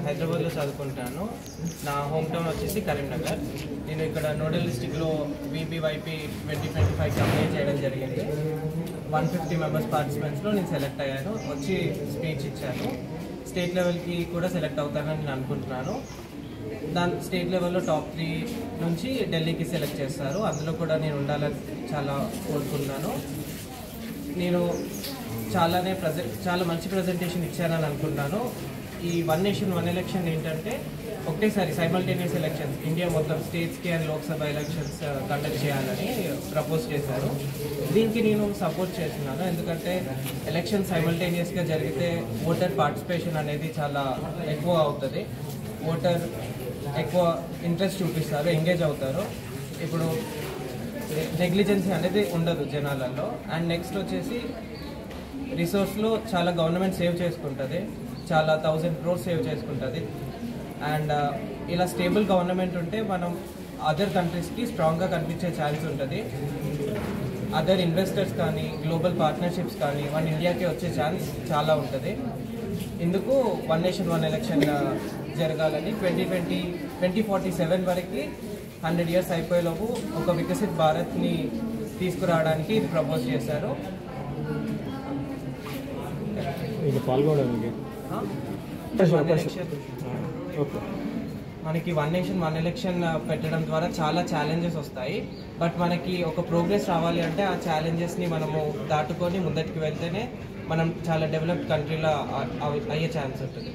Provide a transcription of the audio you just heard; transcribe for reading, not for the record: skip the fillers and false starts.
హైదరాబాద్లో చదువుకుంటాను. నా హోమ్ టౌన్ వచ్చేసి కరీంనగర్. నేను ఇక్కడ నోడల్ డిస్ట్రిక్ట్లో VBYP 2025 అప్లై చేయడం జరిగింది. 150 మెంబర్స్ పార్టిసిపెంట్స్లో నేను సెలెక్ట్ అయ్యాను. వచ్చి స్పీచ్ ఇచ్చాను. స్టేట్ లెవెల్కి కూడా సెలెక్ట్ అవుతానని నేను అనుకుంటున్నాను. స్టేట్ లెవెల్లో టాప్ 3 నుంచి ఢిల్లీకి సెలెక్ట్ చేస్తారు. అందులో కూడా నేను ఉండాలని చాలా కోరుకున్నాను. నేను చాలా మంచి ప్రజెంటేషన్ ఇచ్చానని అనుకున్నాను. ఈ వన్ నేషన్ వన్ ఎలక్షన్ ఏంటంటే ఒకటేసారి సైమల్టేనియస్ ఎలక్షన్స్ ఇండియా మొత్తం స్టేట్స్కి అండ్ లోక్సభ ఎలక్షన్స్ కండక్ట్ చేయాలని ప్రపోజ్ చేశారు. దీనికి నేను సపోర్ట్ చేస్తున్నాను. ఎందుకంటే ఎలక్షన్ సైమల్టేనియస్గా జరిగితే ఓటర్ పార్టిసిపేషన్ అనేది చాలా ఎక్కువ అవుతుంది. ఓటర్ ఎక్కువ ఇంట్రెస్ట్ చూపిస్తారు, ఎంగేజ్ అవుతారు. ఇప్పుడు నెగ్లిజెన్సీ అనేది ఉండదు జనాలలో. అండ్ నెక్స్ట్ వచ్చేసి రిసోర్స్లో చాలా గవర్నమెంట్ సేవ్ చేసుకుంటుంది, చాలా 1000 crores సేవ్ చేసుకుంటుంది. అండ్ ఇలా స్టేబుల్ గవర్నమెంట్ ఉంటే మనం అదర్ కంట్రీస్కి స్ట్రాంగ్గా కనిపించే ఛాన్స్ ఉంటుంది. అదర్ ఇన్వెస్టర్స్ కానీ గ్లోబల్ పార్ట్నర్షిప్స్ కానీ మన ఇండియాకి వచ్చే ఛాన్స్ చాలా ఉంటుంది. ఇందుకు వన్ నేషన్ వన్ ఎలక్షన్ జరగాలని 2047 వరకు 100 years అయిపోయేలోపు ఒక వికసిత్ భారత్ని తీసుకురావడానికి ఇది ప్రపోజ్ చేశారు. మనకి వన్ నేషన్ వన్ ఎలక్షన్ పెట్టడం ద్వారా చాలా ఛాలెంజెస్ వస్తాయి. బట్ మనకి ఒక ప్రోగ్రెస్ రావాలి అంటే ఆ ఛాలెంజెస్ని మనము దాటుకొని ముందటికి వెళ్తేనే మనం చాలా డెవలప్డ్ కంట్రీలో అయ్యే ఛాన్స్ ఉంటుంది.